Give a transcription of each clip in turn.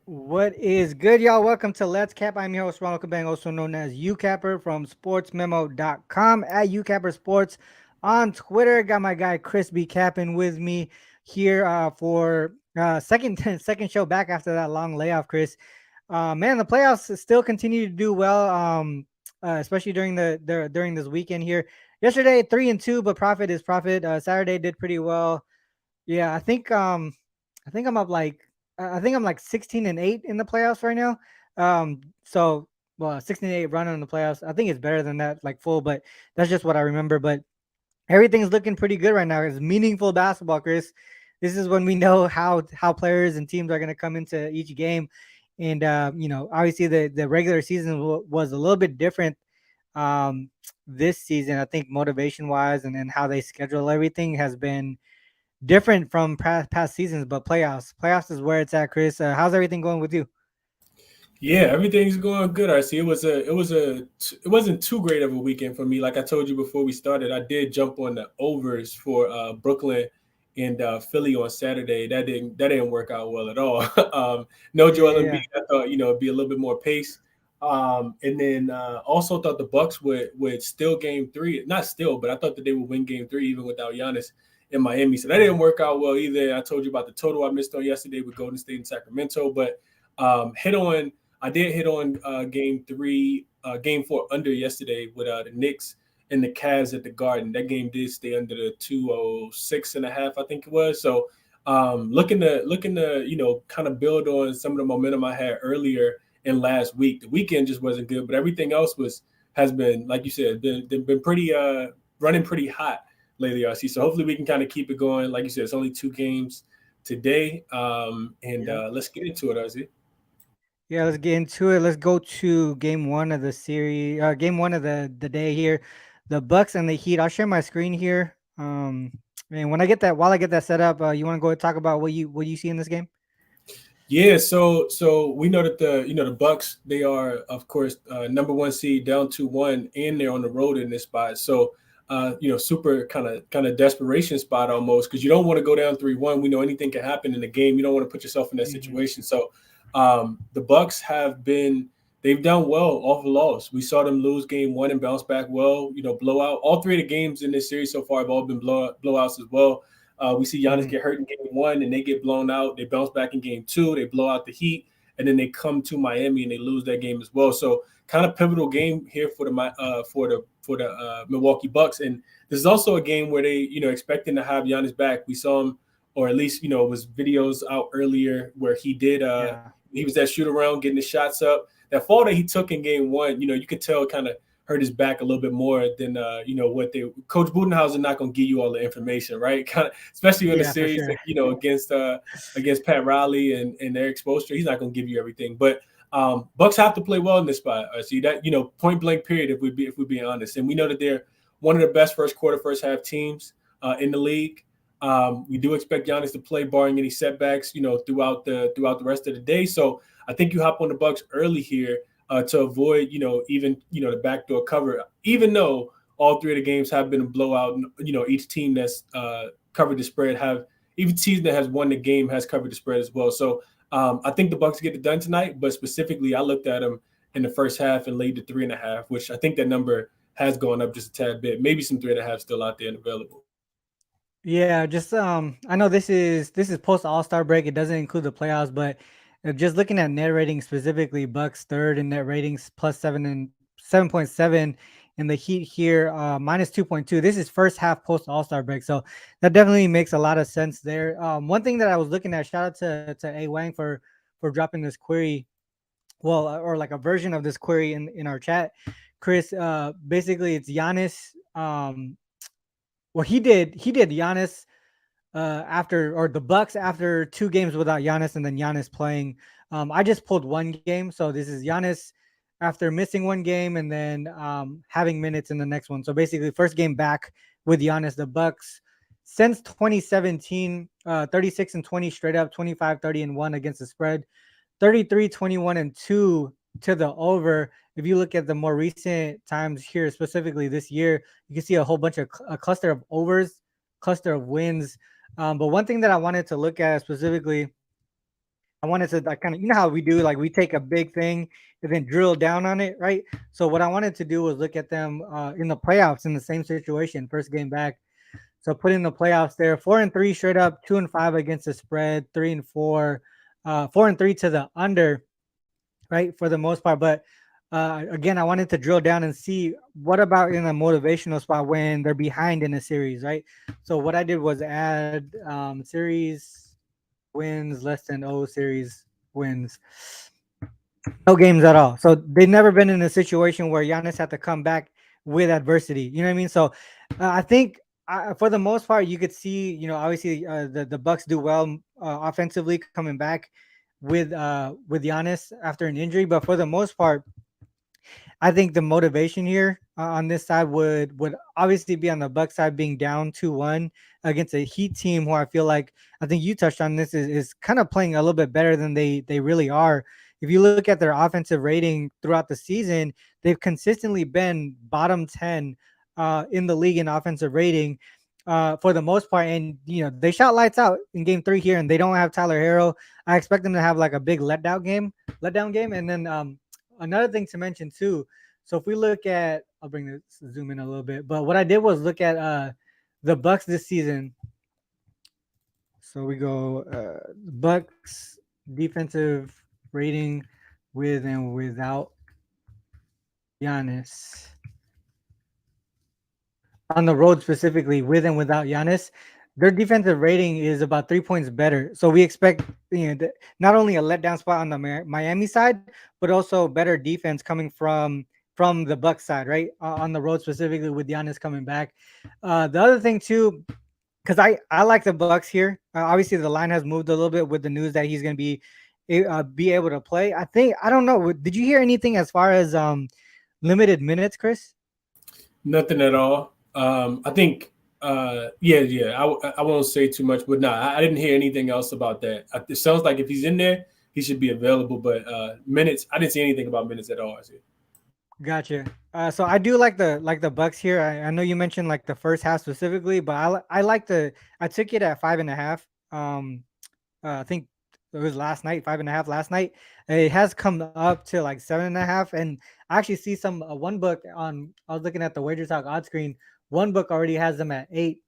What is good, y'all? Welcome to Let's Cap. I'm your host, Ronald Cabang, also known as Youcapper from Sportsmemo.com at Youcapper Sports on Twitter. Got my guy Chris B. Capping with me here for second second show back after that long layoff, Chris. Man, the playoffs still continue to do well, especially during during this weekend here. Yesterday, 3-2, but profit is profit. Saturday did pretty well. Yeah, I think I'm up like I think I'm like 16-8 in the playoffs right now. So well, 16-8 run in the playoffs. I think it's better than that, like full, but that's just what I remember. But everything's looking pretty good right now. It's meaningful basketball, Chris. This is when we know how players and teams are going to come into each game, and obviously the regular season was a little bit different this season. I think motivation wise and how they schedule everything has been different from past seasons, but playoffs is where it's at, Chris. How's everything going with you? Yeah, everything's going good. I see. It wasn't too great of a weekend for me. Like I told you before we started, I did jump on the overs for Brooklyn and Philly on Saturday. That didn't work out well at all. No Yeah, Joel yeah, Embiid. yeah. I thought it'd be a little bit more pace. And then also thought the Bucks would still game three. Not still, but I thought that they would win game three even without Giannis in Miami. So that didn't work out well either. I told you about the total I missed on yesterday with Golden State and Sacramento, but hit on. I did hit on game three, game four under yesterday with the Knicks and the Cavs at the Garden. That game did stay under the 206 and a half, I think it was. So looking to kind of build on some of the momentum I had earlier in last week. The weekend just wasn't good, but everything else has been, like you said, been pretty running pretty hot lately, RC. So hopefully we can kind of keep it going. Like you said, it's only two games today. And Yep. let's get into it, RC. Yeah, let's get into it. Let's go to game one of the series, game one of the day here. The Bucks and the Heat. I'll share my screen here. And when I get that, while I get that set up, you want to go and talk about what you see in this game? Yeah, so we know that the Bucks, they are of course number one seed down 2-1, and they're on the road in this spot. So super kind of desperation spot almost, because you don't want to go down 3-1. We know anything can happen in the game. You don't want to put yourself in that Hmm. situation. So the Bucks they've done well off a loss. We saw them lose game one and bounce back well. Blowout. All three of the games in this series so far have all been blowouts as well. We see Giannis Hmm. get hurt in game one and they get blown out. They bounce back in game two. They blow out the Heat, and then they come to Miami and they lose that game as well. So kind of pivotal game here for the Milwaukee Bucks. And this is also a game where they expecting to have Giannis back. We saw him, or at least it was videos out earlier where Yeah. he was that shoot around getting the shots up. That fall that he took in game one, you could tell kind of hurt his back a little bit more than what they Coach Budenhauser not going to give you all the information, right? Kind of, especially in a Yeah, for series sure. against Pat Riley and Eric Spoelstra. He's not going to give you everything, but Bucks have to play well in this spot. See that point blank period, if we're being honest, and we know that they're one of the best first quarter, first half teams in the league. We do expect Giannis to play, barring any setbacks, throughout the rest of the day. So I think you hop on the Bucks early here to avoid, even the backdoor cover. Even though all three of the games have been a blowout, each team that's covered the spread even team that has won the game has covered the spread as well. So I think the Bucks get it done tonight. But specifically, I looked at them in the first half and laid the 3.5, which I think that number has gone up just a tad bit. Maybe some 3.5 still out there and available. Yeah, just I know this is post All-Star break. It doesn't include the playoffs, but just looking at net ratings specifically, Bucks third in net ratings plus 7.7, and the Heat here minus 2.2. This is first half post All-Star break, so that definitely makes a lot of sense there. One thing that I was looking at, shout out to A Wang for dropping this query, well, or like a version of this query in our chat, Chris. Basically, it's Giannis. Well, he did Giannis after, or the Bucks after 2 games without Giannis, and then Giannis playing. I just pulled one game, so this is Giannis after missing one game and then having minutes in the next one. So basically, first game back with Giannis. The Bucks since 2017, 36-20 straight up, 25-30-1 against the spread, 33-21-2 to the over. If you look at the more recent times here, specifically this year, you can see a whole bunch of a cluster of overs, cluster of wins. But one thing that I wanted to look at specifically I wanted to like kind of, you know how we do, like we take a big thing and then drill down on it, right? So what I wanted to do was look at them in the playoffs in the same situation, first game back. So put in the playoffs there, 4-3 straight up, 2-5 against the spread, 3-4, 4-3 to the under, right, for the most part. But again, I wanted to drill down and see what about in a motivational spot when they're behind in a series, right? So what I did was add series wins less than series wins, no games at all. So they've never been in a situation where Giannis had to come back with adversity. You know what I mean? So I think for the most part, you could see, obviously the Bucks do well offensively coming back with Giannis after an injury, but for the most part, I think the motivation here on this side would obviously be on the Buck side, being down 2-1 against a Heat team who I feel like, I think you touched on this, is kind of playing a little bit better than they really are. If you look at their offensive rating throughout the season, they've consistently been bottom 10 in the league in offensive rating for the most part. And they shot lights out in game 3 here, and they don't have Tyler Hero. I expect them to have like a big letdown game. And then another thing to mention too. So if we look at, I'll bring this zoom in a little bit, but what I did was look at the Bucks this season. So we go Bucks defensive rating with and without Giannis. On the road specifically, with and without Giannis, their defensive rating is about 3 points better. So we expect not only a letdown spot on the Miami side, but also better defense coming from the Bucks side, right? On the road specifically with Giannis coming back. The other thing too, because I like the Bucks here. Obviously, the line has moved a little bit with the news that he's going to be able to play. I don't know. Did you hear anything as far as limited minutes, Chris? Nothing at all. I think, yeah. I won't say too much, but no, I didn't hear anything else about that. It sounds like if he's in there, he should be available. But minutes, I didn't see anything about minutes at all. I see. Gotcha. So I do like the Bucks here. I know you mentioned like the first half specifically, but I like I took it at 5.5. I think it was last night, 5.5 last night. It has come up to like 7.5, and I actually see some one book on. I was looking at the Wager Talk odd screen. One book already has them at 8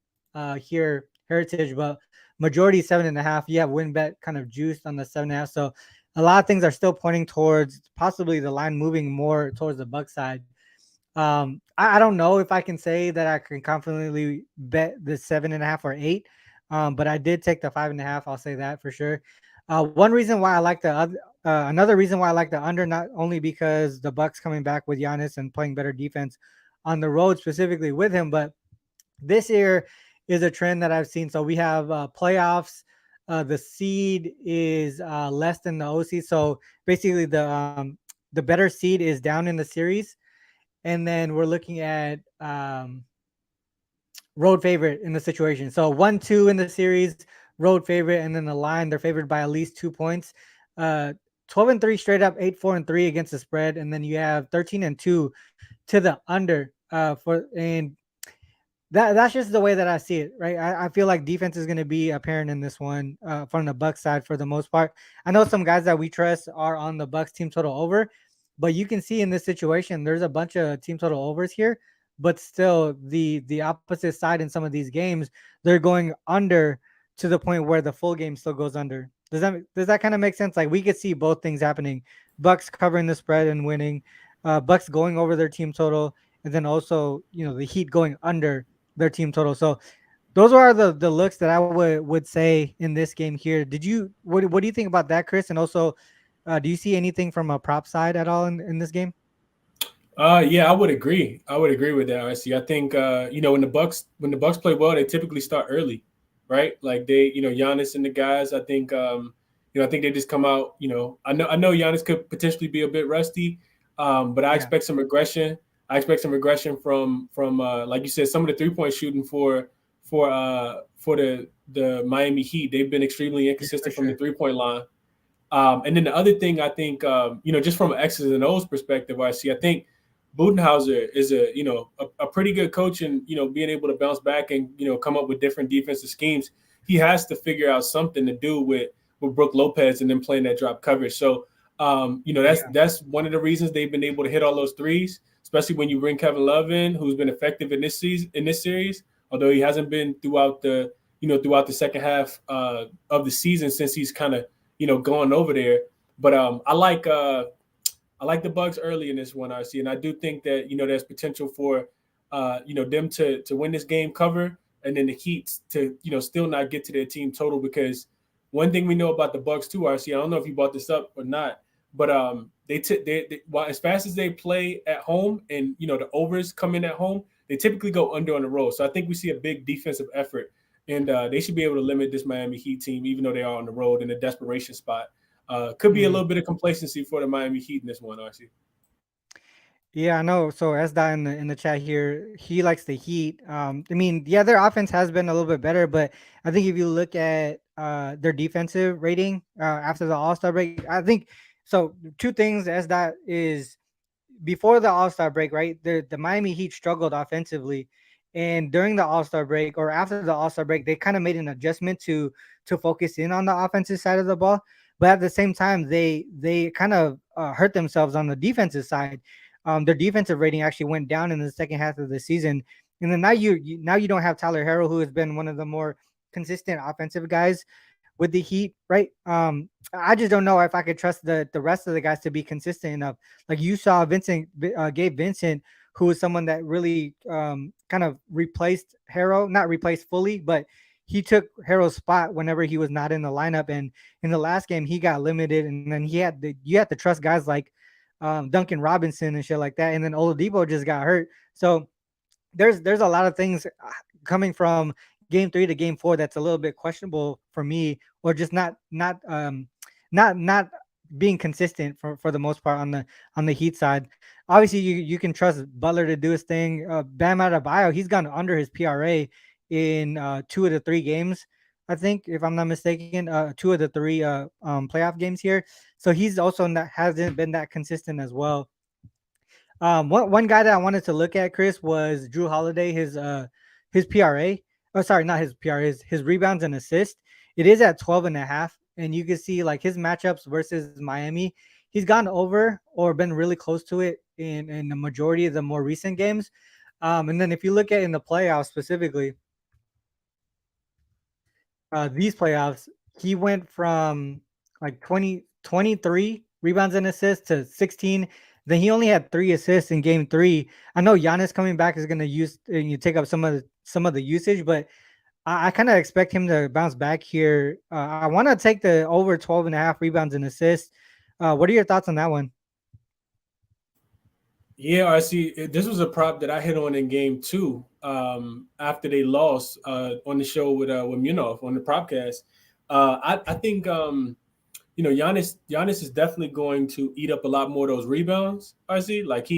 here, Heritage, but majority 7.5. You have WinBet kind of juiced on the 7.5. So a lot of things are still pointing towards possibly the line moving more towards the Buck side. I don't know if I can say that I can confidently bet the 7.5 or 8. But I did take the 5.5. I'll say that for sure. One reason why I like the other, another reason why I like the under, not only because the Bucks coming back with Giannis and playing better defense on the road specifically with him, but this year is a trend that I've seen. So we have playoffs. The seed is less than the OC. So basically, the better seed is down in the series, and then we're looking at road favorite in the situation. So 1-2 in the series, road favorite, and then the line they're favored by at least 2 points. 12-3 straight up, 8-4-3 against the spread, and then you have 13-2 to the under for and that's just the way that I see it, right? I feel like defense is going to be apparent in this one from the Bucks side for the most part. I know some guys that we trust are on the Bucks team total over, but you can see in this situation there's a bunch of team total overs here, but still the opposite side in some of these games they're going under to the point where the full game still goes under. Does that kind of make sense? Like we could see both things happening: Bucks covering the spread and winning, Bucks going over their team total, and then also the Heat going under their team total. So those are the looks that I would say in this game here. What do you think about that, Chris? And also, do you see anything from a prop side at all in this game? Yeah, I would agree. I would agree with that. I see. I think when the Bucks play well, they typically start early, right? Like Giannis and the guys. I think they just come out. I know Giannis could potentially be a bit rusty, but I Yeah, expect some aggression. I expect some aggression from like you said, some of the 3 point shooting for the Miami Heat. They've been extremely yeah, for inconsistent from the sure. 3 point line. And then the other thing I think, just from an X's and O's perspective, I think Budenhauser is a pretty good coach, and being able to bounce back and come up with different defensive schemes. He has to figure out something to do with Brook Lopez and then playing that drop coverage. So Yeah. that's one of the reasons they've been able to hit all those threes, especially when you bring Kevin Love in, who's been effective in this series, although he hasn't been throughout the second half of the season since he's kind of gone over there. But I like the Bucks early in this one, RC, and I do think that there's potential for them to win this game cover, and then the Heat to still not get to their team total, because one thing we know about the Bucks too, RC, I don't know if you brought this up or not, but well, as fast as they play at home and the overs come in at home, they typically go under on the road. So I think we see a big defensive effort, and they should be able to limit this Miami Heat team, even though they are on the road in a desperation spot. Could be a Mm. little bit of complacency for the Miami Heat in this one, RC. Yeah, I know. So Esda in the chat here, he likes the Heat. I mean, yeah, their offense has been a little bit better, but I think if you look at their defensive rating after the All Star break, I think so. Two things Esda is before the All Star break, right? The Miami Heat struggled offensively, and during the All Star break or after the All Star break, they kind of made an adjustment to focus in on the offensive side of the ball. But at the same time, they kind of hurt themselves on the defensive side. Their defensive rating actually went down in the second half of the season, and then now you don't have Tyler Harrell, who has been one of the more consistent offensive guys with the Heat, right? I just don't know if I could trust the rest of the guys to be consistent enough. Like you saw Gabe Vincent, who was someone that really kind of replaced Harrow, not replaced fully, but he took Harrow's spot whenever he was not in the lineup. And in the last game, he got limited, and then you had to trust guys like Duncan Robinson and shit like that. And then Oladipo just got hurt, so there's a lot of things coming from game 3 to game 4 that's a little bit questionable for me, or just not being consistent for the most part on the Heat side. Obviously, you can trust Butler to do his thing. Bam Adebayo, he's gone under his PRA in 2 of the 3 games. I think, if I'm not mistaken, 2 of the 3 playoff games here. So he's also hasn't been that consistent as well. One guy that I wanted to look at, Chris, was Drew Holiday. His PRA. Oh, sorry, not his PRA. His rebounds and assists. It is at 12.5, and you can see like his matchups versus Miami. He's gone over or been really close to it in the majority of the more recent games. And then if you look at in the playoffs specifically, these playoffs, he went from like 23 rebounds and assists to 16. Then he only had 3 assists in game 3. I know Giannis coming back is going to use you take up some of the usage, but I kind of expect him to bounce back here. I want to take the over 12.5 rebounds and assists. What are your thoughts on that one? Yeah, I see. This was a prop that I hit on in game 2 after they lost on the show with Munov on the propcast. I think Giannis is definitely going to eat up a lot more of those rebounds. I see. Like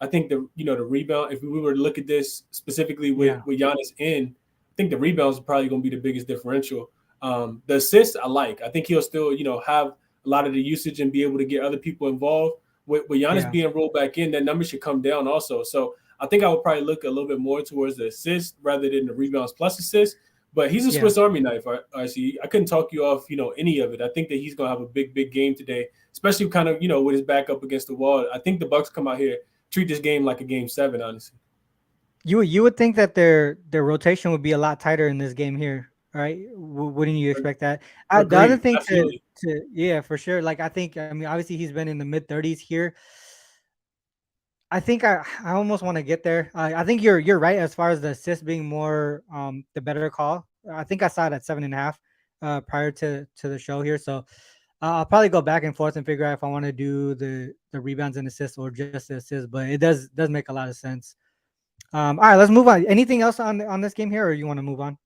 I think the rebound. If we were to look at this specifically with Yeah, Giannis in, I think the rebounds are probably going to be the biggest differential. The assists I like. I think he'll still have a lot of the usage and be able to get other people involved. With Giannis yeah, being rolled back in, that number should come down also. So I think I would probably look a little bit more towards the assist rather than the rebounds plus assists. But he's a yeah. Swiss Army knife. I see. I couldn't talk you off, any of it. I think that he's gonna have a big game today, especially kind of, with his back up against the wall. I think the Bucks come out here, treat this game like a game 7, honestly. You would think that their rotation would be a lot tighter in this game here, right? Wouldn't you expect that? The other Agreed. thing Absolutely. to yeah, for sure. Like I mean, obviously he's been in the mid 30s here. I think I almost want to get there. I think you're right as far as the assist being more the better call. I think I saw it at 7.5 prior to the show here. So I'll probably go back and forth and figure out if I want to do the rebounds and assists or just the assists. But it does make a lot of sense. All right, let's move on. Anything else on this game here, or you want to move on?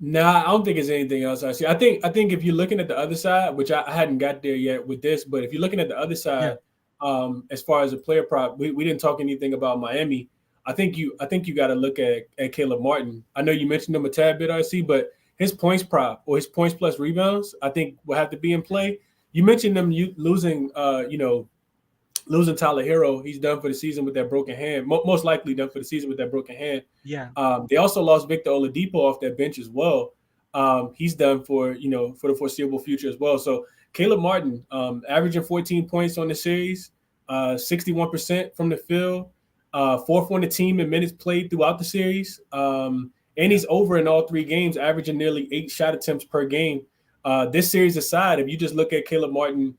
Nah, I don't think it's anything else. I see. I think if you're looking at the other side, which I hadn't got there yet with this, but if you're looking at the other Yeah, side, as far as a player prop, we didn't talk anything about Miami. I think you got to look at Caleb Martin. I know you mentioned him a tad bit, RC, but his points prop or his points plus rebounds, I think will have to be in play. You mentioned them losing, losing Tyler Hero. He's done for the season with that broken hand. Most likely done for the season with that broken hand. yeah, They also lost Victor Oladipo off that bench as well. he's done for for the foreseeable future as well. So Caleb Martin, averaging 14 points on the series, 61% from the field, fourth on the team in minutes played throughout the series. And he's over in all three games, averaging nearly 8 shot attempts per game. This series aside, if you just look at Caleb Martin,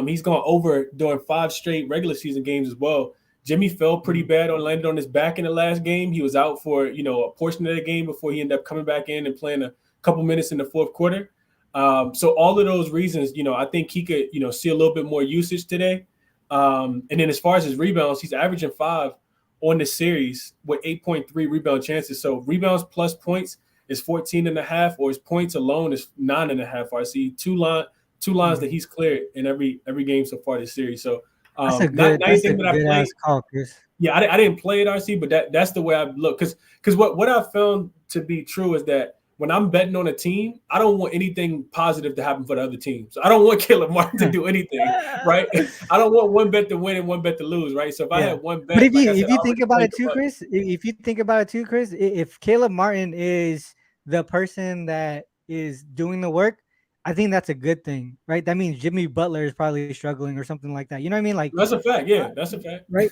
he's gone over during 5 straight regular season games as well. Jimmy fell pretty bad on landed on his back in the last game. He was out for a portion of the game before he ended up coming back in and playing a couple minutes in the fourth quarter. So all of those reasons, I think he could see a little bit more usage today. And then as far as his rebounds, he's averaging 5 on the series with 8.3 rebound chances. So rebounds plus points is 14 and a half, or his points alone is 9.5. I see two lines that he's cleared in every game so far this series. So not that's a anything that I good played. ass call, Chris. Yeah, I didn't play it, RC, but that's the way I look. Because what I found to be true is that when I'm betting on a team, I don't want anything positive to happen for the other team. So I don't want Caleb Martin to do anything, right? I don't want one bet to win and one bet to lose, right? So if I Yeah. had one But bet, like I said, if I you think already about played it the too, Bucks. Chris, if you think about it too, Chris, if Caleb Martin is the person that is doing the work, I think that's a good thing, right? That means Jimmy Butler is probably struggling or something like that. You know what I mean? Like, That's a fact. Yeah, that's a fact. right?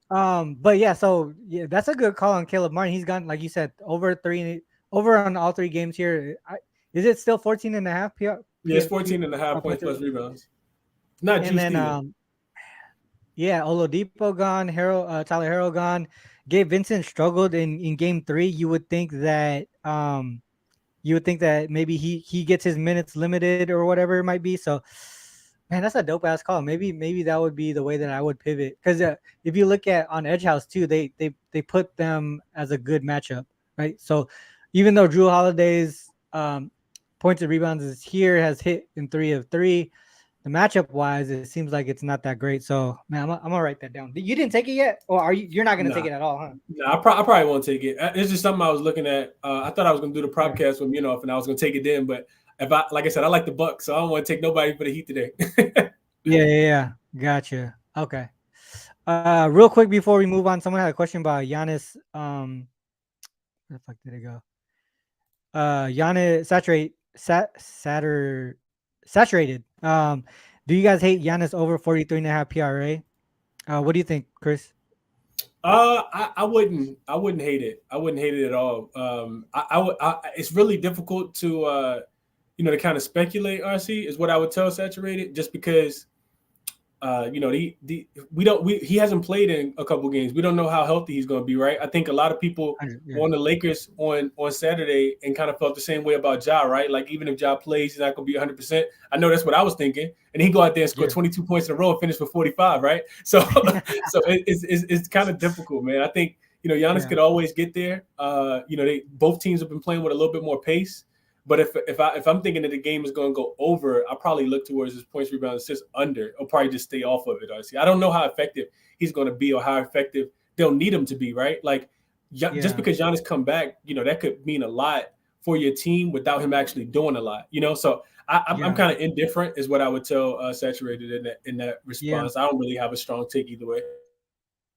But yeah, so yeah, that's a good call on Caleb Martin. He's gone, like you said, over on all three games here. Is it still 14 and a half Yeah, it's 14 and a half points points? plus rebounds. Not And juiced then either. yeah, Oladipo gone, Tyler Harrell gone. Gabe Vincent struggled in game 3. You would think that maybe he gets his minutes limited or whatever it might be. So man, that's a dope ass call. Maybe that would be the way that I would pivot. Because if you look at on Edge House too, they put them as a good matchup, right? So even though Drew Holiday's points and rebounds is here, has hit in 3 of 3, the matchup wise, it seems like it's not that great. So man, I'm gonna write that down. You didn't take it yet, or are you? You're not gonna take Nah, it at all, huh? nah. I probably won't take it. It's just something I was looking at. I thought I was gonna do the Yeah, propcast with Munoz, and I was gonna take it then. But if like I said, I like the Bucks, so I don't want to take nobody for the Heat today. yeah. Gotcha. Okay. Real quick before we move on, someone had a question about Giannis. Where the fuck did it go? Giannis saturated. Do you guys hate Giannis over 43.5 PRA? What do you think, Chris? I wouldn't hate it. I wouldn't hate it at all. It's really difficult to to kind of speculate. RC is what I would tell Saturated, just because he hasn't played in a couple games. We don't know how healthy he's going to be, right? I think a lot of people 100, yeah, were on the Lakers on Saturday and kind of felt the same way about Ja, right? Like even if Ja plays, he's not going to be 100%. I know that's what I was thinking, and he go out there and score yeah. 22 points in a row and finish with 45, right? So it's kind of difficult, man. I think Giannis Yeah, could always get there. They both teams have been playing with a little bit more pace. But if I'm thinking that the game is going to go over, I'll probably look towards his points, rebounds, assists under. I'll probably just stay off of it. Honestly, I don't know how effective he's going to be or how effective they'll need him to be. Right? Like just yeah, because Giannis come back, that could mean a lot for your team without him actually doing a lot. So I'm yeah, kind of indifferent, is what I would tell Saturated in that yeah. response. I don't really have a strong take either way.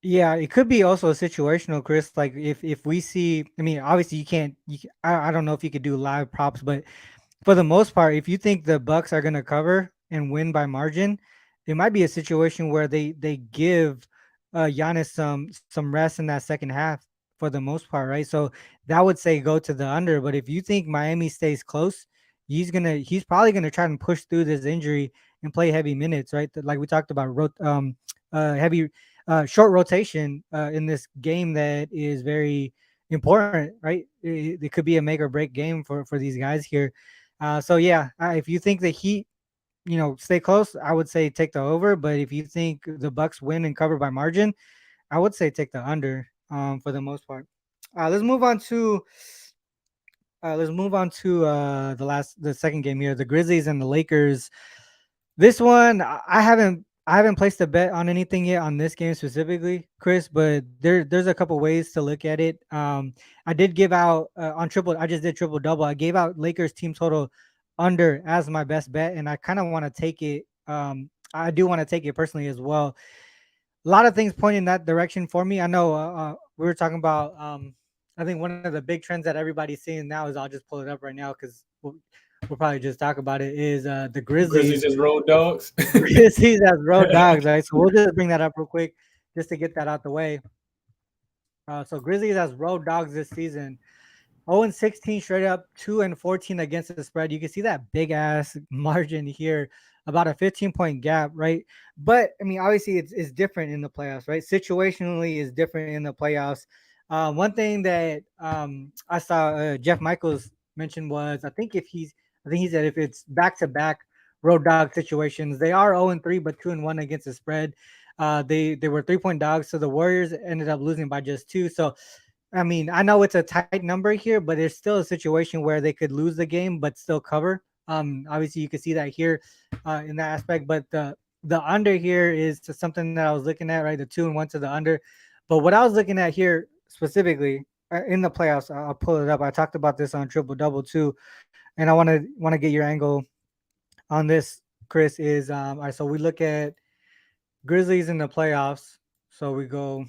Yeah, it could be also situational, Chris. Like if we see, I mean, obviously you can't. I don't know if you could do live props, but for the most part, if you think the Bucks are going to cover and win by margin, it might be a situation where they give Giannis some rest in that second half for the most part, right? So that would say go to the under. But if you think Miami stays close, he's probably gonna try and push through this injury and play heavy minutes, right? Like we talked about, heavy short rotation in this game that is very important, right? It could be a make or break game for these guys here. So yeah, if you think the Heat, stay close, I would say take the over. But if you think the Bucks win and cover by margin, I would say take the under. For the most part. Let's move on to the second game here, the Grizzlies and the Lakers. This one, I haven't placed a bet on anything yet on this game specifically, Chris. But there's a couple ways to look at it. I did give out on triple. I just did triple double. I gave out Lakers team total under as my best bet, and I kind of want to take it. I do want to take it personally as well. A lot of things point in that direction for me. I know we were talking about. I think one of the big trends that everybody's seeing now is, I'll just pull it up right now because we'll probably just talk about it is the Grizzlies Grizzlies. as road dogs. Grizzlies as road dogs, right? So we'll just bring that up real quick just to get that out the way. So Grizzlies as road dogs this season. 0-16 straight up, 2-14 against the spread. You can see that big ass margin here, about a 15-point gap, right? But I mean, obviously, it's different in the playoffs, right? Situationally, is different in the playoffs. One thing that I saw Jeff Michaels mention was I think he said if it's back to back road dog situations, they are 0-3, but 2-1 against the spread. They were 3-point dogs, so the Warriors ended up losing by just two. So I mean, I know it's a tight number here, but there's still a situation where they could lose the game but still cover. Obviously, you can see that here in that aspect. But the under here is just something that I was looking at, right? The 2-1 to the under. But what I was looking at here specifically in the playoffs, I'll pull it up. I talked about this on Triple Double too, and I want to get your angle on this, Chris. Is all right. So we look at Grizzlies in the playoffs. So we go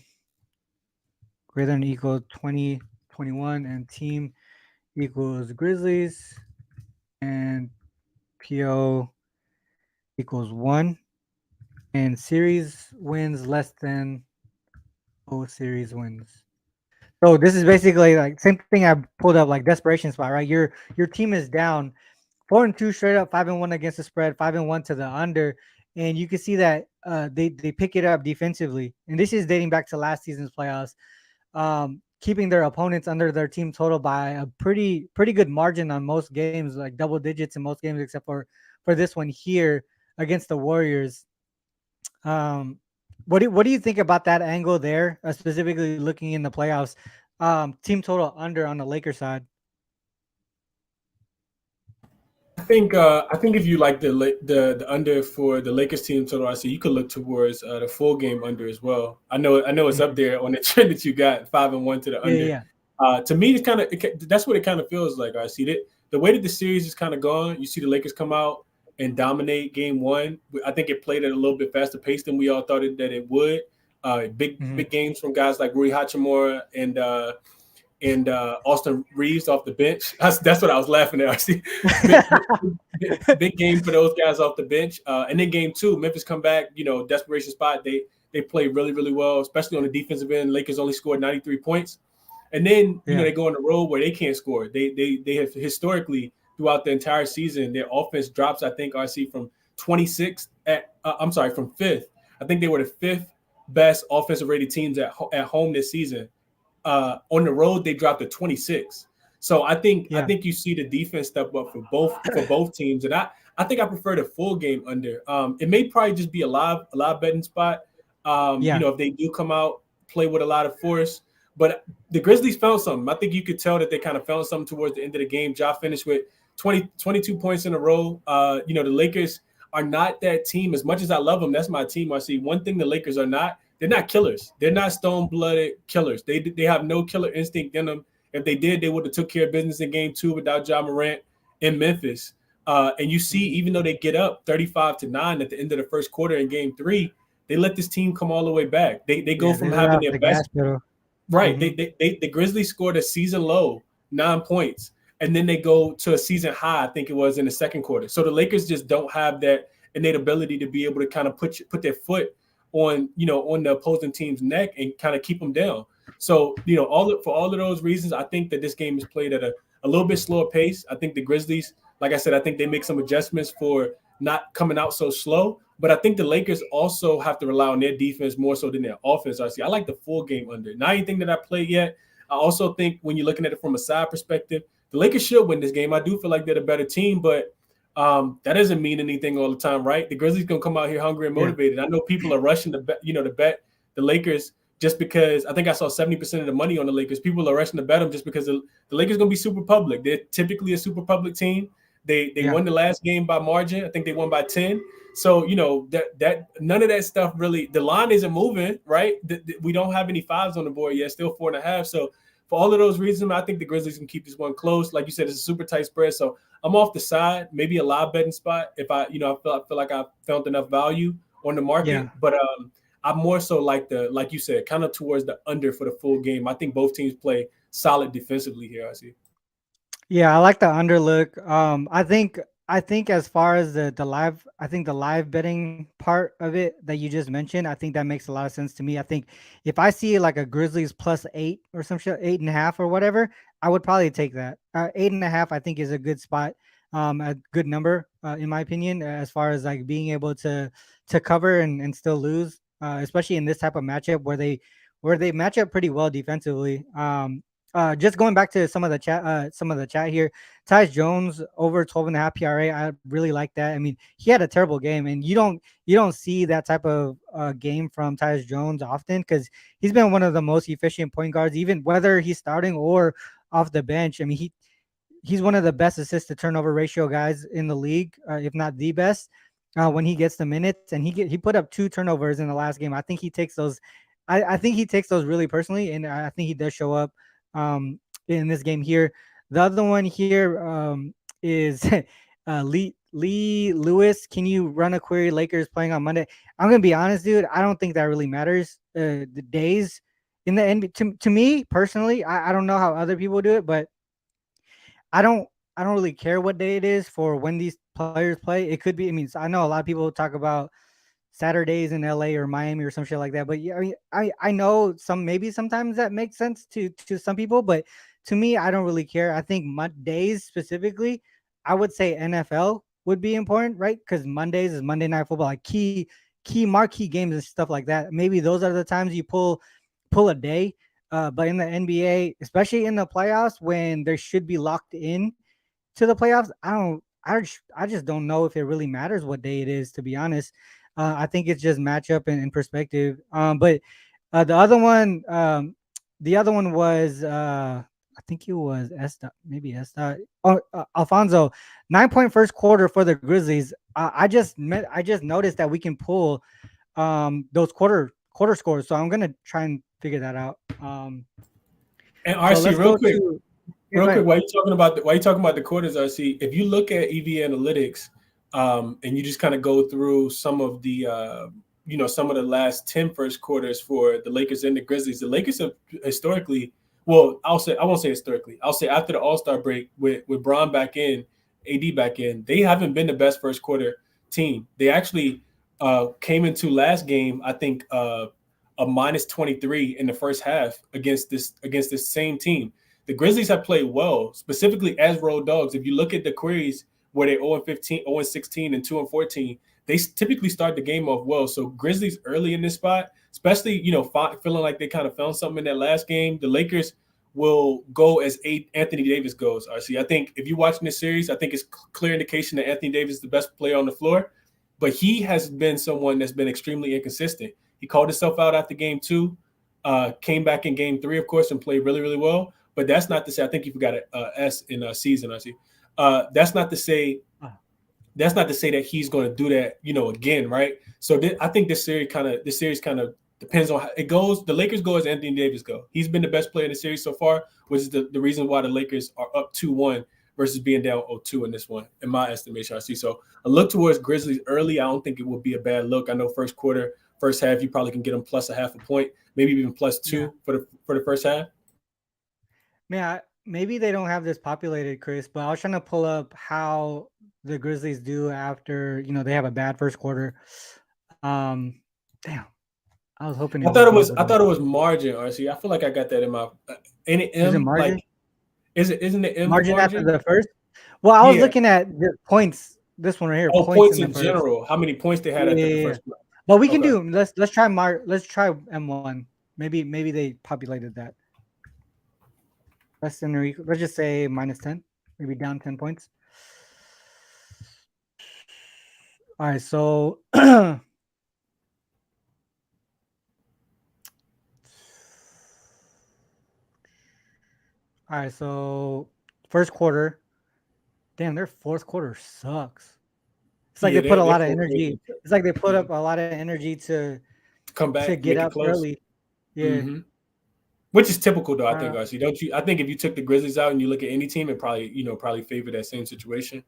greater than or equal 2021 and team equals Grizzlies and PO equals 1 and series wins less than O series wins. So this is basically like same thing I pulled up like desperation spot, right? Your team is down 4-2 straight up, 5-1 against the spread, 5-1 to the under, and you can see that they pick it up defensively. And this is dating back to last season's playoffs. Keeping their opponents under their team total by a pretty good margin on most games, like double digits in most games, except for this one here against the Warriors. Um, what do you think about that angle there, specifically looking in the playoffs? Team total under on the Lakers side. I think if you like the under for the Lakers team total, I see you could look towards the full game under as well. I know it's up Mhm. there on the trend that you got 5-1 to the Yeah, under. yeah, To me, it's kind of that's what it kind of feels like. I see that the way that the series is kind of gone. You see the Lakers come out and dominate game one. I think it played at a little bit faster pace than we all thought that it would. Big hmm games from guys like Rui Hachimura and Austin Reeves off the bench. That's what I was laughing at. I see big game for those guys off the bench. And then game two, Memphis come back. Desperation spot. They play really well, especially on the defensive end. Lakers only scored 93 points, and then yeah, they go on the road where they can't score. They have historically throughout the entire season their offense drops. I think RC from 26 from fifth. I think they were the fifth best offensive rated teams at home this season. On the road they dropped to 26. So I yeah, think you see the defense step up for both teams, and I think I prefer the full game under. It may probably just be a live betting spot. yeah, If they do come out play with a lot of force, but the Grizzlies found something. I think you could tell that they kind of found something towards the end of the game. Ja finished with 22 points in a row. The Lakers are not that team. As much as I love them, that's my team. I see one thing the Lakers are not. They're not killers. They're not stone-blooded killers. They have no killer instinct in them. If they did, they would have took care of business in game two without Ja Morant in Memphis. And you see, mhm, even though they get up 35-9 at the end of the first quarter in game three, they let this team come all the way back. They go yeah. from They let having off their the best. gas pedal. Right. hmm The Grizzlies scored a season low, 9 points, and then they go to a season high, I think it was in the second quarter. So the Lakers just don't have that innate ability to be able to kind of put their foot on the opposing team's neck and kind of keep them down. So, for all of those reasons, I think that this game is played at a little bit slower pace. I think the Grizzlies, like I said, I think they make some adjustments for not coming out so slow. But I think the Lakers also have to rely on their defense more so than their offense. I like the full game under. Not anything that I played yet. I also think when you're looking at it from a side perspective, the Lakers should win this game. I do feel like they're a better team, but that doesn't mean anything all the time, right? The Grizzlies gonna come out here hungry and Yeah, motivated. I know people are rushing to bet the Lakers just because I think I saw 70% of the money on the Lakers. People are rushing to bet them just because the Lakers gonna be super public. They're typically a super public team. They yeah, won the last game by margin. I think they won by 10. So that none of that stuff really. The line isn't moving, right? We don't have any fives on the board yet. Still 4.5. So for all of those reasons, I think the Grizzlies can keep this one close. Like you said, it's a super tight spread. So I'm off the side, maybe a live betting spot if I feel like I found enough value on the yeah. market. But I'm more so like you said, kind of towards the under for the full game. I think both teams play solid defensively here. I see. Yeah, I like the underlook. I think as far as the live, I think the live betting part of it that you just mentioned, I think that makes a lot of sense to me. I think if I see like a Grizzlies +8 or some shit, 8.5 or whatever, I would probably take that. 8.5, I think, is a good spot, a good number, in my opinion, as far as like being able to cover and still lose, especially in this type of matchup where they match up pretty well defensively. Just going back to some of the chat here. Tyus Jones over 12.5 PRA. I really like that. I mean, he had a terrible game, and you don't see that type of game from Tyus Jones often because he's been one of the most efficient point guards, even whether he's starting or off the bench. I mean, he's one of the best assist to turnover ratio guys in the league, if not the best. When he gets the minutes, and he put up 2 turnovers in the last game. I think he takes those. I think he takes those really personally, and I think he does show up in this game here. The other one here is Lee Lewis. Can you run a query? Lakers playing on Monday. I'm gonna be honest, dude. I don't think that really matters. The days in the NBA to me personally, I don't know how other people do it, but I don't I don't really care what day it is for when these players play. It could be. I mean, I know a lot of people talk about Saturdays in LA or Miami or some shit like that. But yeah, I mean, I know maybe sometimes that makes sense to some people, but to me, I don't really care. I think days specifically, I would say NFL would be important, right? Because Mondays is Monday Night Football, like key marquee games and stuff like that. Maybe those are the times you pull a day. But in the NBA, especially in the playoffs, when there should be locked in to the playoffs, I just don't know if it really matters what day it is, to be honest. I think it's just matchup and perspective. But the other one, the other one was I think it was S dot, maybe S dot. Oh, Alfonso, 9 point first quarter for the Grizzlies. I just noticed that we can pull those quarter scores, so I'm gonna try and figure that out. And So RC, let's go real quick, to yeah, go real quick, ahead. why you talking about the quarters, RC? If you look at EV analytics, and you just kind of go through some of the some of the last 10 first quarters for the Lakers and the Grizzlies, the Lakers have historically, well, I won't say historically, I'll say after the All-Star break with Braun back in, AD back in, they haven't been the best first quarter team. They actually came into last game, I think, a -23 in the first half against this same team. The Grizzlies have played well, specifically as road dogs. If you look at the queries where they're 0-15, 0-16, and 2-14, they typically start the game off well. So Grizzlies early in this spot, especially feeling like they kind of found something in that last game. The Lakers will go as Anthony Davis goes. RC, I think if you're watching this series, I think it's clear indication that Anthony Davis is the best player on the floor, but he has been someone that's been extremely inconsistent. He called himself out after game two, came back in game three, of course, and played really, really well. But that's not to say, I think you forgot a S in a season, I see. That's not to say that he's going to do that, again, right? So I think this series kind of depends on how it goes. The Lakers go as Anthony Davis go. He's been the best player in the series so far, which is the reason why the Lakers are up 2-1 versus being down 0-2 in this one, in my estimation. I see. So a look towards Grizzlies early, I don't think it would be a bad look. I know first quarter, first half, you probably can get them plus a half a point, maybe even plus Yeah. two for the first half. Man, maybe they don't have this populated, Chris, but I was trying to pull up how the Grizzlies do after, they have a bad first quarter. Um, Damn, I was hoping it I thought would it be was able I to. thought it was margin, RC. I feel like I got that in my any Is it M, like, margin? isn't it M the Margin after margin? the first? Well, I was Yeah. looking at the points. This one right here, Oh, points points in the in first. general. How many points they had Yeah, after the yeah, yeah. first? But we can Okay. do. Let's try M1. Maybe they populated that less than or equal. Let's just say -10. Maybe down 10 points. All right, so all right, so first quarter. Damn, their fourth quarter sucks. It's like they Yeah, put a they're lot of four energy. It's like they put up a lot of energy to come to back, get make it up close. early. Yeah. hmm Which is typical, though. I think, Uh, RC. Don't you? I think if you took the Grizzlies out and you look at any team, it probably favor that same situation.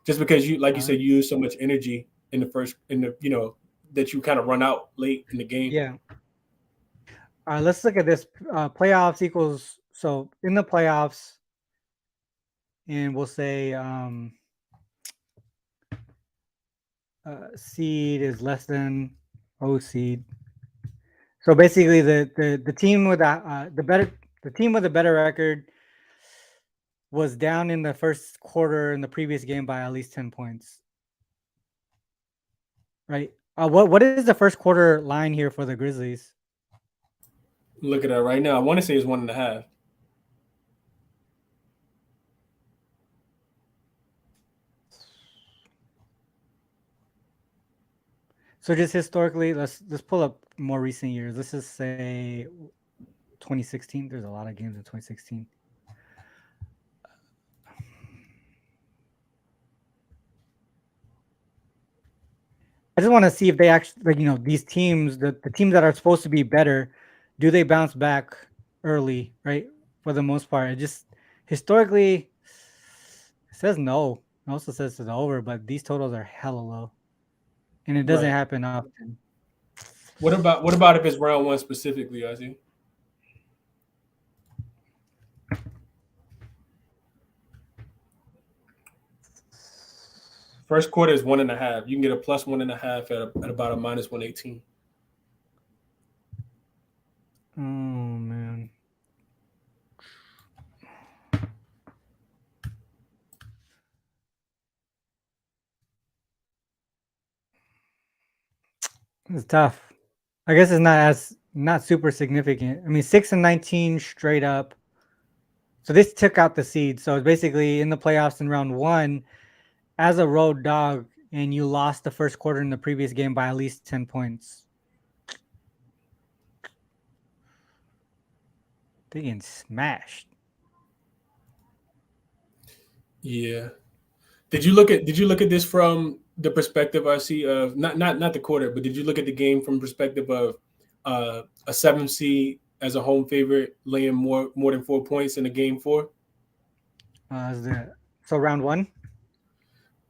Just because you, like you uh, said, you use so much energy in the first, that you kind of run out late in the game. yeah. All right, let's look at this. Playoffs equals, so in the playoffs, and we'll say seed is less than O seed. So basically, the team with the team with a better record was down in the first quarter in the previous game by at least 10 points, right? What is the first quarter line here for the Grizzlies? Look at that right now. I want to say it's 1.5. So just historically, let's pull up more recent years. Let's just say 2016. There's a lot of games in 2016. I just want to see if they actually, like, these teams, the teams that are supposed to be better, do they bounce back early, right? For the most part, it just historically it says no. It also says it's over, but these totals are hella low, and it doesn't Right. happen often. What about if it's round one specifically, I see? First quarter is 1.5. You can get a plus 1.5 at about a minus 118. Oh man, it's tough. I guess it's not super significant. I mean, 6-19 straight up. So this took out the seed. So it's basically in the playoffs in round one as a road dog, and you lost the first quarter in the previous game by at least 10 points. They getting smashed. Yeah. Did you look at this from the perspective I see of not the quarter, but did you look at the game from perspective of a 7 seed as a home favorite laying more than 4 points in a game four? Is the So round one?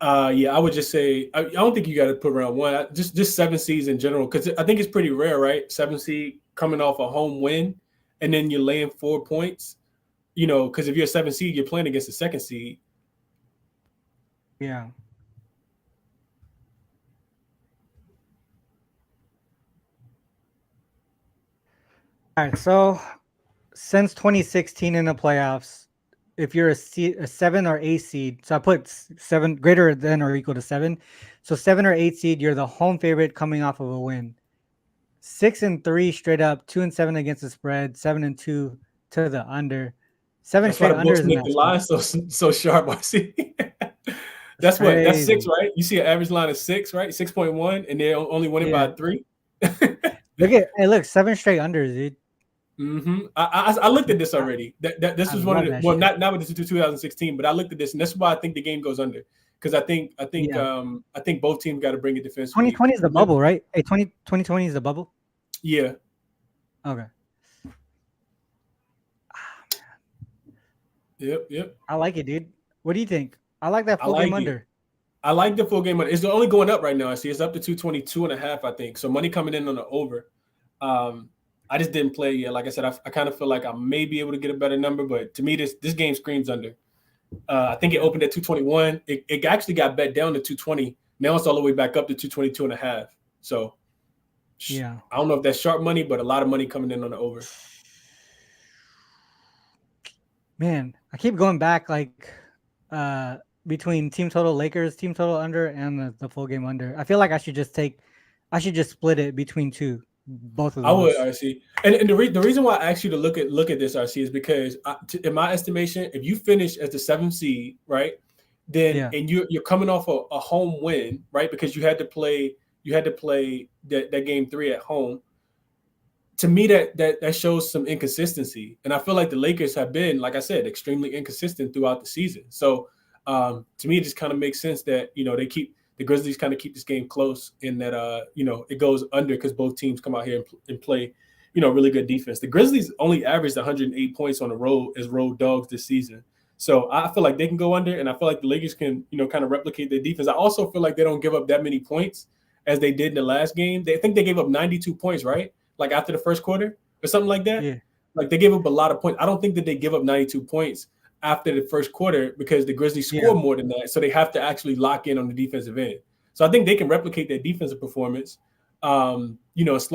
Yeah, I would just say I don't think you got to put around one. Just 7 seeds in general, because I think it's pretty rare, right? 7 seed coming off a home win, and then you're laying 4 points. Because if you're a 7 seed, you're playing against the second seed. Yeah. All right. So since 2016 in the playoffs, if you're a 7 or 8 seed, so I put seven greater than or equal to 7. So 7 or 8 seed, you're the home favorite coming off of a win. 6-3 straight up, 2-7 against the spread, 7-2 to the under. Seven That's why straight the books unders in make that the spot. line so sharp. I see. It's That's six, crazy. right? You see an average line of six, right? 6.1, and they're only winning Yeah. by three. Look, 7 straight unders, dude. I looked at this I, already. This I was one of love the, that well, shit. not with the 2016, but I looked at this, and that's why I think the game goes under, because Yeah. I think both teams got to bring it defensively. 2020 is the bubble, right? Hey, 2020 is the bubble. Yeah. Okay. Yep. Yep. I like it, dude. What do you think? I like that I full game like it. under. I like the full game. It's only going up right now. I see it's up to 222.5, I think. So money coming in on the over. Um, I just didn't play yet. Like I said, I kind of feel like I may be able to get a better number, but to me, this game screams under. I think it Yeah. opened at 221. It actually got bet down to 220. Now it's all the way back up to 222.5. So Yeah. I don't know if that's sharp money, but a lot of money coming in on the over. Man, I keep going back like between team total Lakers, team total under, and the full game under. I feel like I should just split it between two, both of I would, those. RC. And the reason why I asked you to look at this, RC, is because in my estimation, if you finish as the 7 seed, right, then Yeah. and you're coming off a home win, right, because you had to play that game three at home. To me, that shows some inconsistency, and I feel like the Lakers have been, like I said, extremely inconsistent throughout the season. So to me, it just kind of makes sense that the Grizzlies kind of keep this game close, and that it goes under because both teams come out here and play really good defense. The Grizzlies only averaged 108 points on the road as road dogs this season. So I feel like they can go under, and I feel like the Lakers can kind of replicate their defense. I also feel like they don't give up that many points as they did in the last game. I think they gave up 92 points, right? Like after the first quarter or something like that. Yeah. Like they gave up a lot of points. I don't think that they give up 92 points. after the first quarter because the Grizzlies Yeah. score more than that. So they have to actually lock in on the defensive end. So I think they can replicate their defensive performance. Slow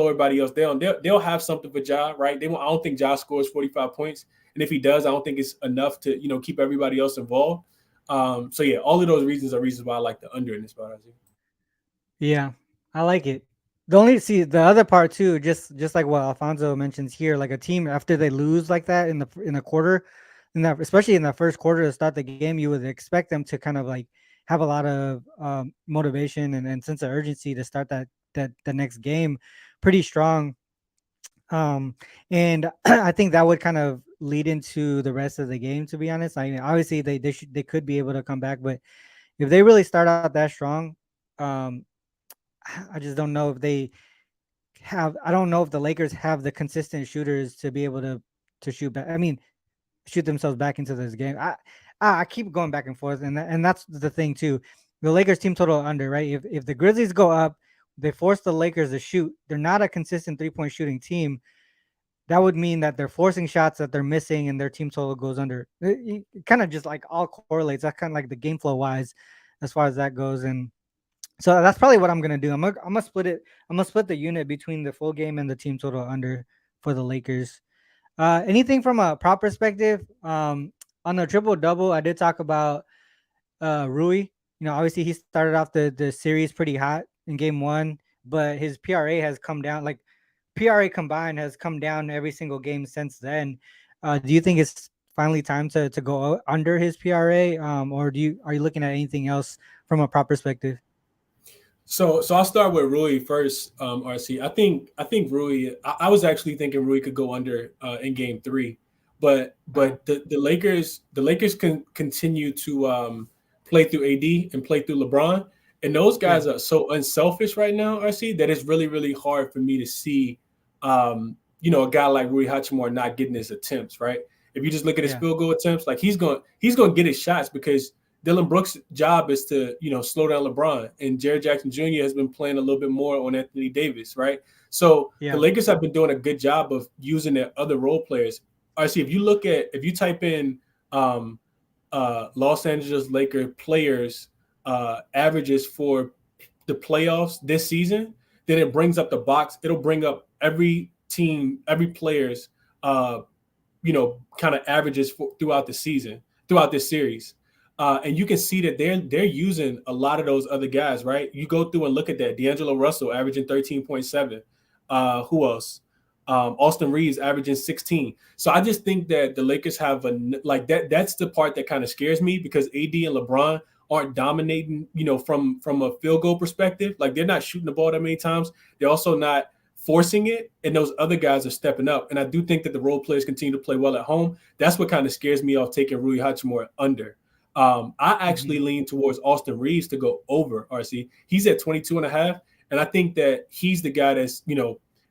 everybody else down. They'll have something for Ja, right? I don't think Ja scores 45 points, and if he does, I don't think it's enough to keep everybody else involved. So yeah, all of those reasons are reasons why I like the under in this spot. I think. Yeah, I like it. The only see the other part too, just like what Alfonso mentions here, like a team after they lose like that in a quarter, in that especially in that first quarter to start the game, you would expect them to kind of like have a lot of motivation and sense of urgency to start that the next game pretty strong. Um, and I think that would kind of lead into the rest of the game. To be honest, I mean, obviously they could be able to come back, but if they really start out that strong, um, I just don't know if they have. I don't know if the Lakers have the consistent shooters to be able to shoot back. I mean, shoot themselves back into this game. I keep going back and forth, and that's the thing too. The Lakers team total under, right? If the Grizzlies go up, they force the Lakers to shoot. They're not a consistent 3 point shooting team. That would mean that they're forcing shots that they're missing, and their team total goes under. It kind of just like all correlates. That's kind of like the game flow wise, as far as that goes, and so that's probably what I'm gonna do. I'm gonna split it. I'm gonna split the unit between the full game and the team total under for the Lakers. Anything from a prop perspective? On the triple double, I did talk about Rui. Obviously he started off the series pretty hot in game one, but his PRA has come down. Like PRA combined has come down every single game since then. Do you think it's finally time to go under his PRA, or are you looking at anything else from a prop perspective? So I'll start with Rui first. RC, I think Rui. I was actually thinking Rui could go under in Game 3, but Uh, the Lakers can continue to play through AD and play through LeBron, and those yeah, guys are so unselfish right now. RC, that it's really hard for me to see a guy like Rui Hachimura not getting his attempts right. If you just look at his yeah, field goal attempts, like he's going to get his shots because Dylan Brooks' job is to, slow down LeBron, and Jared Jackson Jr. has been playing a little bit more on Anthony Davis, right? So the yeah. Lakers have been doing a good job of using their other role players. Actually, if you type in um, Los Angeles Laker players averages for the playoffs this season, then it brings up the box. It'll bring up every team, every player's kind of averages throughout the season, throughout this series. And you can see that they're using a lot of those other guys, right? You go through and look at that. D'Angelo Russell averaging 13.7. Who else? Austin Reeves averaging 16. So I just think that the Lakers have like that. That's the part that kind of scares me because AD and LeBron aren't dominating, from a field goal perspective. Like they're not shooting the ball that many times. They're also not forcing it, and those other guys are stepping up. And I do think that the role players continue to play well at home. That's what kind of scares me off taking Rui Hachimura under. I Hmm. actually lean towards Austin Reeves to go over RC. He's at 22 and a half. And I think that he's the guy that's,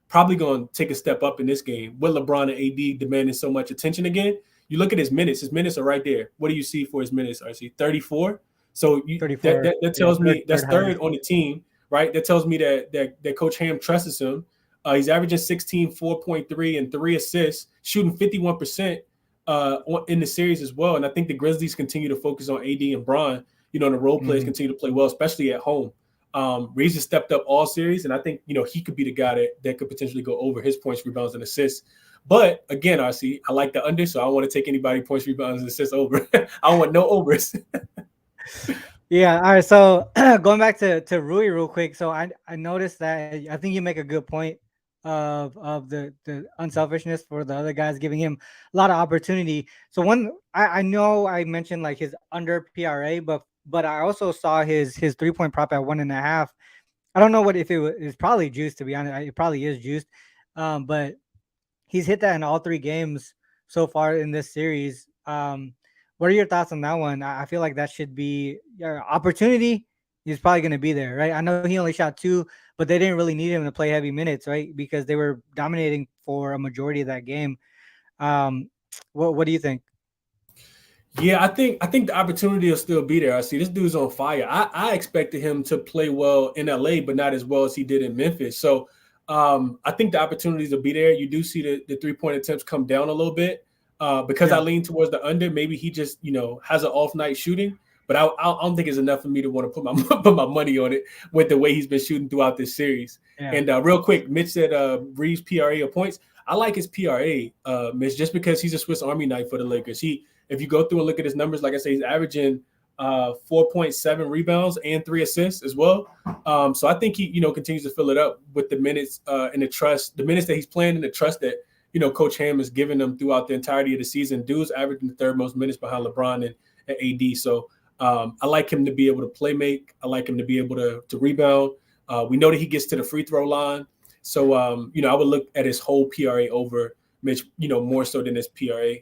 probably going to take a step up in this game with LeBron and AD demanding so much attention again. You look at his minutes. His minutes are right there. What do you see for his minutes, RC? 34. So that, 34. that that Yeah, tells third, me that's third third highest. on the team, right? That tells me that Coach Ham trusts him. He's averaging 16, 4.3, and 3 assists, shooting 51% in the series as well. And I think the Grizzlies continue to focus on AD and Bron. And the role players Hmm. continue to play well, especially at home. Reeves has stepped up all series, and I think he could be the guy that could potentially go over his points, rebounds, and assists. But again, RC, I like the under, so I don't want to take anybody points, rebounds, and assists over. I don't want no overs. Yeah. All right. So going back to Rui real quick. So I noticed that I think you make a good point of the unselfishness for the other guys, giving him a lot of opportunity. So I know I mentioned like his under PRA, but I also saw his 3 point prop at 1.5. I don't know what if it's probably juiced, to be honest. It probably is juiced. But he's hit that in all three games so far in this series. What are your thoughts on that one? I feel like that should be opportunity. He's probably going to be there, right? I know he only shot two, but they didn't really need him to play heavy minutes, right? Because they were dominating for a majority of that game. Um, what do you think? Yeah, I think the opportunity will still be there. I see this dude's on fire. I expected him to play well in LA, but not as well as he did in Memphis. So I think the opportunities will be there. You do see the 3 point attempts come down a little bit. Because I Yeah. lean towards the under. Maybe he just has an off night shooting, but I don't think it's enough for me to want to put my put my money on it with the way he's been shooting throughout this series. Yeah. And real quick, Mitch said Reeves PRA of points. I like his PRA, Mitch, just because he's a Swiss Army knife for the Lakers. If you go through and look at his numbers, like I say, he's averaging 4.7 rebounds and 3 assists as well. So I think he continues to fill it up with the minutes and the minutes that he's playing, and the trust that Coach Ham has given them throughout the entirety of the season. Dude's averaging the third most minutes behind LeBron and AD. So I like him to be able to play make. I like him to be able to rebound. We know that he gets to the free throw line. So, I would look at his whole PRA over Mitch, more so than his PRA,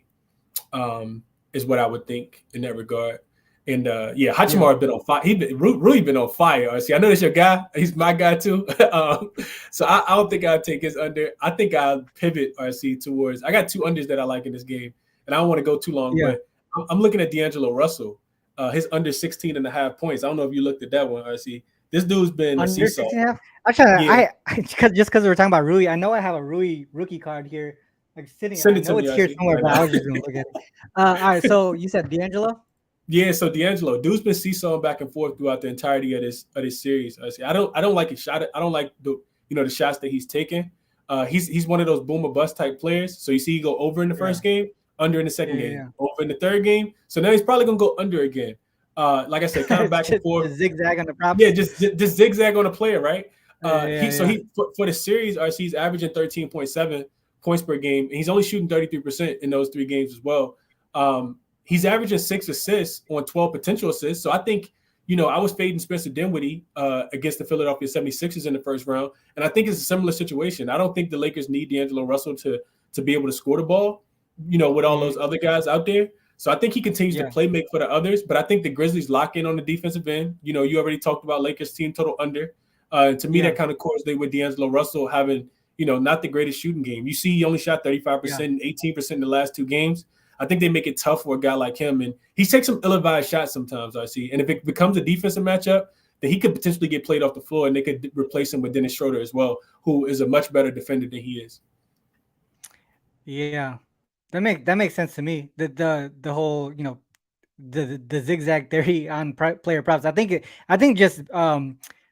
is what I would think in that regard. And Hachimura has been on fire. He's really been on fire. See, I know that's your guy. He's my guy too. So I don't think I'll take his under. I think I'll pivot RC towards. I got two unders that I like in this game, and I don't want to go too long, Yeah. but I'm looking at D'Angelo Russell. His under 16 and a half points. I don't know if you looked at that one, RC. This dude's been a Under seesaw. 16.5. Actually, Yeah, just because we were talking about Rui, I know I have a Rui rookie card here, like sitting. send I it to know me, it's here RC, somewhere, right but I now. was just gonna look at it. All right. So you said D'Angelo. Yeah, so D'Angelo, dude's been seesawing back and forth throughout the entirety of this series. I don't like his shot. I don't like the shots that he's taking. He's one of those boom or bust type players. So you see, he go over in the first game, under in the second game, Yeah. over in the third game. So now he's probably gonna go under again. Like I said, kind of It's back and just forth. the zigzag on the Yeah, props. just zigzag on a player, right? Yeah. For the series, he's averaging 13.7 points per game, and he's only shooting 33% in those 3 games as well. He's averaging 6 assists on 12 potential assists. So I think, I was fading Spencer Dinwiddie against the Philadelphia 76ers in the first round, and I think it's a similar situation. I don't think the Lakers need D'Angelo Russell to be able to score the ball, with all those other guys out there. So I think he continues to play make for the others, but I think the Grizzlies lock in on the defensive end. You already talked about Lakers team total under. To me, that kind of correlates with D'Angelo Russell having, not the greatest shooting game. You see, he only shot 35% and 18% in the last 2 games. I think they make it tough for a guy like him, and he takes some ill-advised shots sometimes. I see, and if it becomes a defensive matchup, then he could potentially get played off the floor, and they could replace him with Dennis Schroeder as well, who is a much better defender than he is. Yeah. That makes sense to me. The whole the zigzag theory on player props. I think just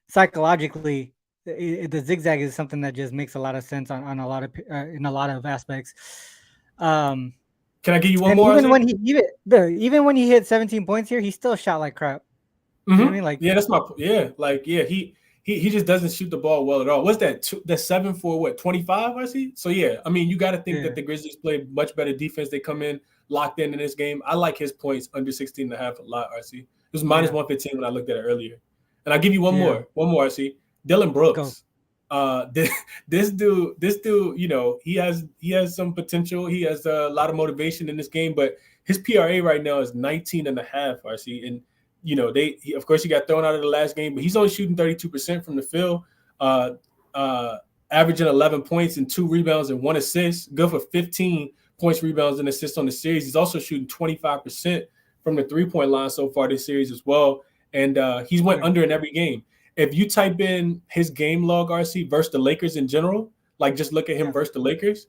psychologically, the zigzag is something that just makes a lot of sense on a lot of in a lot of aspects. Um, Can I give you one and more? even when he hit 17 points here, he still shot like crap. You know what I mean? Like He just doesn't shoot the ball well at all. What's that? That's 7 for what? 25, I see. So yeah, I mean, you got to think that the Grizzlies play much better defense. They come in locked in this game. I like his points under 16 and a half a lot, RC. It was minus 115 when I looked at it earlier. And I'll give you one more, RC. Dylan Brooks. This dude, he has some potential. He has a lot of motivation in this game, but his PRA right now is 19 and a half, RC. And of course, he got thrown out of the last game, but he's only shooting 32% from the field, averaging 11 points and 2 rebounds and 1 assist, good for 15 points, rebounds, and assists on the series. He's also shooting 25% from the 3-point line so far this series as well, and he's went under in every game. If you type in his game log, RC, versus the Lakers in general, like just look at him versus the Lakers,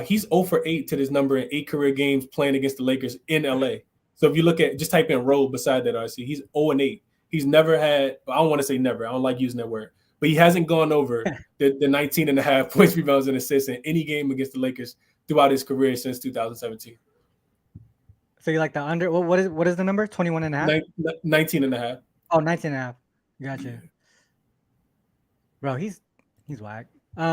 he's 0 for 8 to this number in 8 career games playing against the Lakers in LA. So if you look at, just type in roll beside that, RC, he's 0 and 8. He's never had, I don't want to say never, I don't like using that word, but he hasn't gone over the 19 and a half points, rebounds, and assists in any game against the Lakers throughout his career since 2017. So you like the under? What is the number? 21 and a half? 19 and a half. Oh, 19 and a half. Gotcha. Bro, he's whack. So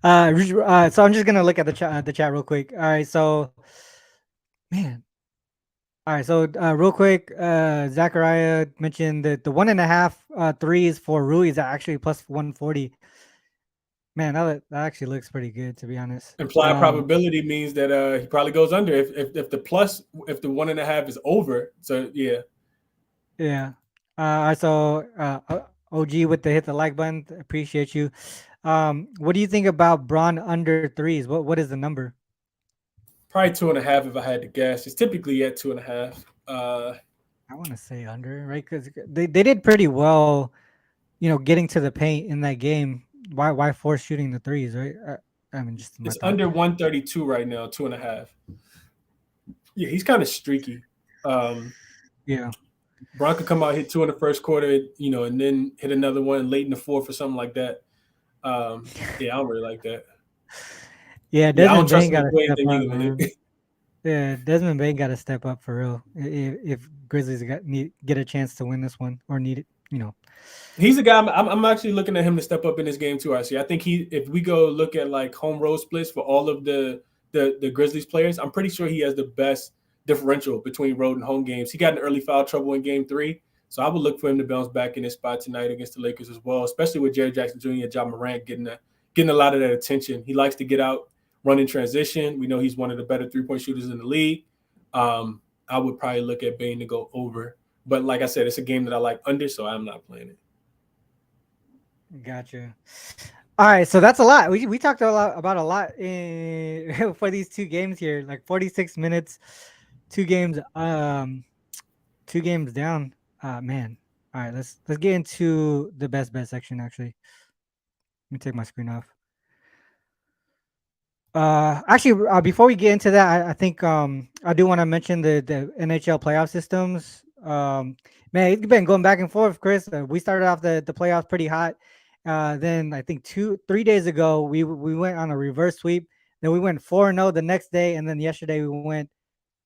I'm just gonna look at the chat real quick. All right, so man. All right, so real quick, Zachariah mentioned that the 1.5 threes for Rui is actually plus 140. Man, that actually looks pretty good, to be honest. Implied probability means that he probably goes under if the 1.5 is over. So yeah. Yeah. So OG with the hit the like button. Appreciate you. What do you think about Braun under threes? What is the number? Probably 2.5 if I had to guess. It's typically at 2.5. I want to say under, right? Because they did pretty well, getting to the paint in that game. Why force shooting the threes, right? I mean, just my It's thought. under 132 right now, 2.5. Yeah, he's kind of streaky. Um, Yeah. Bron could come out, hit two in the first quarter, and then hit another one late in the fourth or something like that. Yeah, I don't really like that. Yeah, Yeah, I don't Desmond trust Bain him to got to do step anything up, either, Malik. man. Yeah, Desmond Bain got to step up for real. If Grizzlies get a chance to win this one or need it, He's a guy. I'm actually looking at him to step up in this game too. I see. I think if we go look at like home road splits for all of the Grizzlies players, I'm pretty sure he has the best differential between road and home games. He got an early foul trouble in Game 3, so I would look for him to bounce back in his spot tonight against the Lakers as well, especially with Jared Jackson Jr. and John Morant getting a lot of that attention. He likes to get out, run in transition. We know he's one of the better 3-point shooters in the league. I would probably look at Bain to go over, but like I said, it's a game that I like under, so I'm not playing it. gotcha. All right, so that's a lot. We talked about a lot in, for these two games here, like 46 minutes, two games, 2 games down. Man. All right, let's get into the best bet section. Actually, let me take my screen off. Actually, before we get into that, I think I do want to mention the NHL playoff systems. Man, it's been going back and forth, Chris. We started off the playoffs pretty hot. Then I think 3 days ago we went on a reverse sweep. Then we went 4-0 the next day, and then yesterday we went.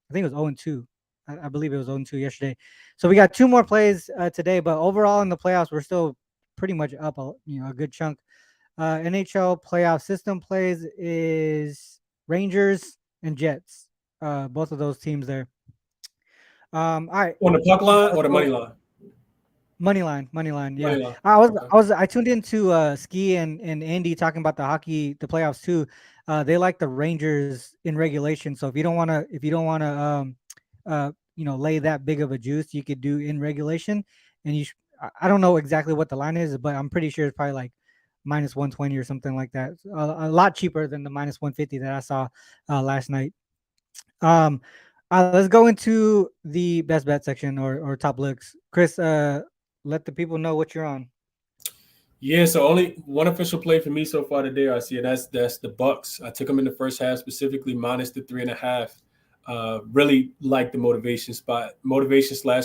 I think it was 0-2. I believe it was 0-2 yesterday. So we got two more plays today, but overall in the playoffs we're still pretty much up a good chunk. NHL playoff system plays is Rangers and Jets. Both of those teams there. All right, On the puck line or let's the money go. line? Money line. Yeah, Money line. Okay. I tuned into Ski and Andy talking about the playoffs too. They like the Rangers in regulation. So if you don't wanna lay that big of a juice, you could do in regulation. And I don't know exactly what the line is, but I'm pretty sure it's probably like minus 120 or something like that. A lot cheaper than the minus 150 that I saw last night. Um, let's go into the best bet section or top looks. Chris, let the people know what you're on. Yeah, so only one official play for me so far today. I see it. That's the Bucks. I took them in the first half, specifically minus the 3.5. Really like the motivation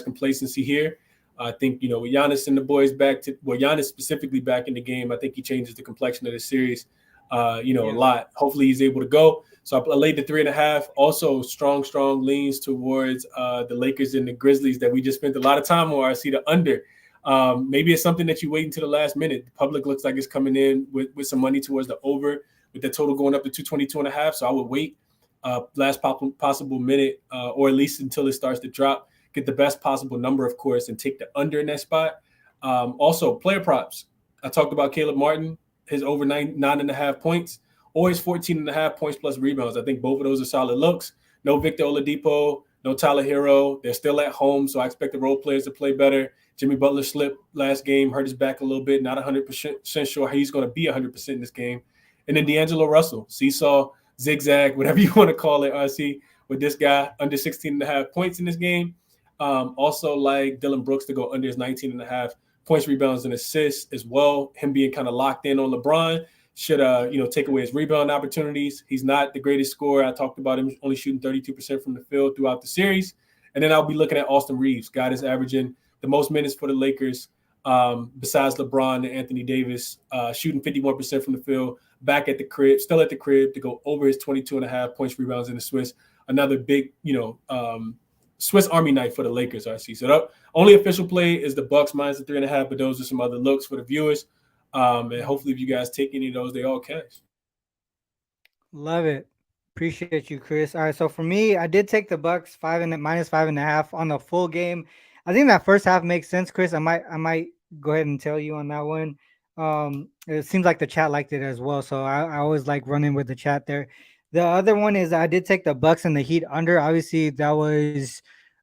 / complacency here. I think with Giannis and the boys Giannis specifically back in the game. I think he changes the complexion of the series. A Yeah. lot. Hopefully he's able to go. So I laid the 3.5. Also strong leans towards the Lakers and the Grizzlies that we just spent a lot of time on. I see the under. Maybe it's something that you wait until the last minute. The public looks like it's coming in with some money towards the over, with the total going up to 222.5. So I would wait last possible minute, or at least until it starts to drop. Get the best possible number, of course, and take the under in that spot. Also, player props. I talked about Caleb Martin, his over 9.5 points, or his 14.5 points plus rebounds. I think both of those are solid looks. No Victor Oladipo, no Tyler Hero. They're still at home, so I expect the role players to play better. Jimmy Butler slipped last game, hurt his back a little bit. Not 100% sure he's going to be 100% in this game. And then D'Angelo Russell, seesaw, zigzag, whatever you want to call it, RC, with this guy under 16.5 points in this game. Also like Dylan Brooks to go under his 19.5 points, rebounds, and assists as well. Him being kind of locked in on LeBron should take away his rebound opportunities. He's not the greatest scorer. I talked about him only shooting 32% from the field throughout the series. And then I'll be looking at Austin Reeves, guy that's averaging the most minutes for the Lakers besides LeBron and Anthony Davis, shooting 51% from the field, still at the crib to go over his 22.5 points, rebounds, and assists. Another big, Swiss Army knife for the Lakers, I see. So the only official play is the Bucks minus the 3.5, but those are some other looks for the viewers. And hopefully if you guys take any of those, they all cash. Love it. Appreciate you, Chris. All right, so for me, I did take the Bucks minus 5.5 on the full game. I think that first half makes sense, Chris. I might go ahead and tell you on that one. It seems like the chat liked it as well, so I always like running with the chat there. The other one is I did take the Bucks and the Heat under. Obviously, that was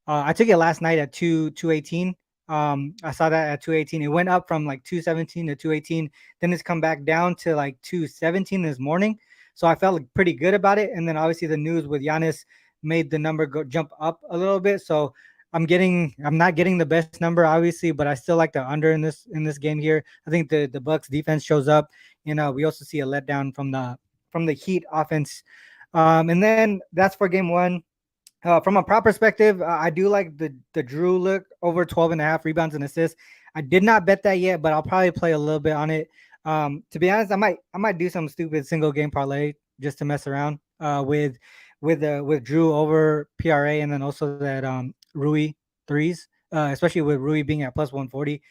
I took it last night at 218. I saw that at 218. It went up from like 217 to 218. Then it's come back down to like 217 this morning. So I felt like pretty good about it. And then obviously the news with Giannis made the number jump up a little bit. So I'm not getting the best number, obviously, but I still like the under in this game here. I think the Bucks defense shows up. We also see a letdown from from the Heat offense. And then that's for game one. From a prop perspective, I do like the Drew look over 12 and a half rebounds and assists. I did not bet that yet, but I'll probably play a little bit on it. To be honest, I might do some stupid single game parlay just to mess around with Drew over PRA, and then also that Rui threes, especially with Rui being at plus 140.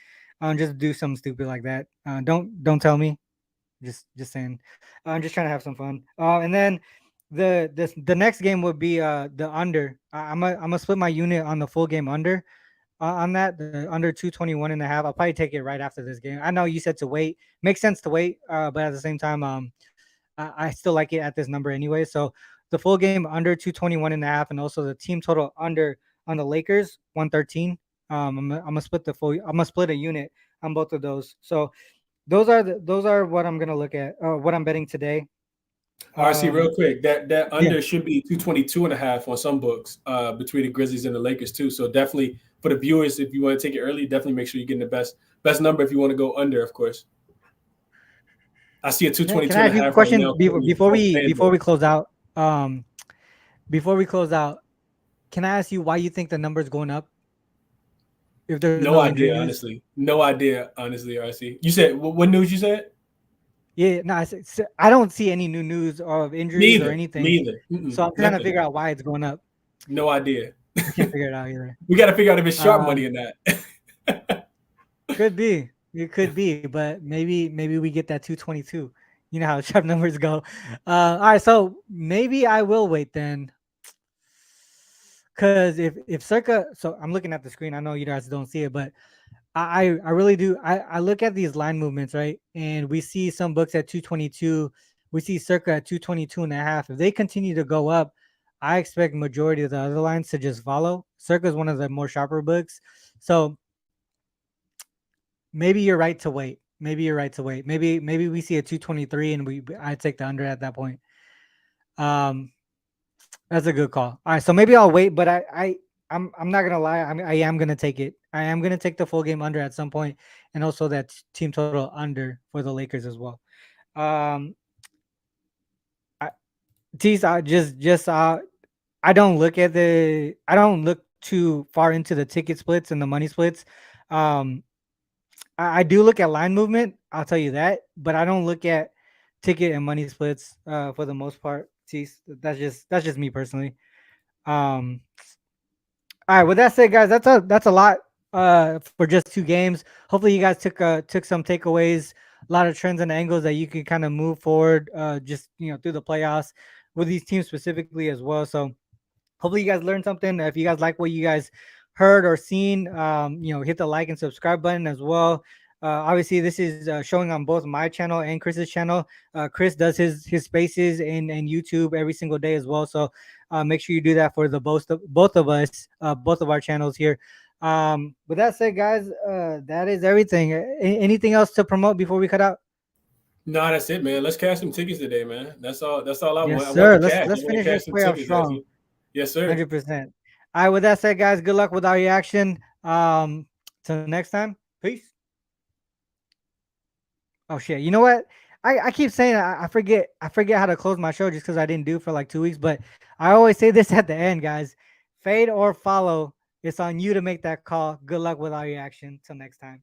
Just do something stupid like that. Don't tell me. Just saying. I'm just trying to have some fun. And then the next game would be the under. I'm gonna split my unit on the full game under on that the under 221 and a half. I'll probably take it right after this game. I know you said to wait. Makes sense to wait, but at the same time, I still like it at this number anyway. So the full game under 221 and a half, and also the team total under on the Lakers 113. I'm gonna split the full. I'm gonna split a unit on both of those. So those are what I'm gonna look at. What I'm betting today. RC, Um, real quick, that yeah, under should be 222 and a half on some books between the Grizzlies and the Lakers too. So definitely for the viewers, if you want to take it early, definitely make sure you're getting the best number if you want to go under, of course. I see a can 222 I and a ask you a half right question now currently on before FanDuel. we close out? Um, before we close out, can I ask you why you think the number's going up if there's no No injury idea, news? honestly. No idea, honestly, RC. You said what news you said? Yeah, no, I don't see any new news of Me injuries or either. anything, Me either. so I'm trying to Nothing. figure out why it's going up. No idea. I can't figure it out either. We got to figure out if it's sharp money Um, or not. could be, it could be, but maybe we get that 222. You know how sharp numbers go. All right, so maybe I will wait then. Because if Circa, so I'm looking at the screen. I know you guys don't see it, but I really do. I look at these line movements, right? And we see some books at 222. We see Circa at 222 and a half. If they continue to go up, I expect majority of the other lines to just follow. Circa is one of the more sharper books. So maybe you're right to wait. Maybe you're right to wait. Maybe we see a 223 and I take the under at that point. Um That's a good call. All right, so maybe I'll wait, but I'm not gonna lie. I am gonna take it. I am gonna take the full game under at some point, and also that team total under for the Lakers as well. Um, I, Tease, I don't look at I don't look too far into the ticket splits and the money splits. Um, I do look at line movement. I'll tell you that, but I don't look at ticket and money splits for the most part. Tease, that's just me personally. Um, All right. With that said, guys, that's a lot for just two games. Hopefully, you guys took some takeaways, a lot of trends and angles that you can kind of move forward, just through the playoffs with these teams specifically as well. So hopefully, you guys learned something. If you guys like what you guys heard or seen, hit the like and subscribe button as well. Obviously, this is showing on both my channel and Chris's channel. Chris does his spaces and YouTube every single day as well. So make sure you do that for the both of us, both of our channels here. With that said, guys, that is everything. Anything else to promote before we cut out? No, that's it, man. Let's cash some tickets today, man. That's all. That's all I Yes, want. I want sir. the Let's cash. I let's want to finish this cash some playoff tickets, strong. RC. Yes, sir. 100%. All right. With that said, guys, good luck with our reaction. Till next time. Peace. Oh shit! You know what? I keep saying I forget how to close my show just because I didn't do it for like 2 weeks. But I always say this at the end, guys. Fade or follow. It's on you to make that call. Good luck with our reaction. Till next time.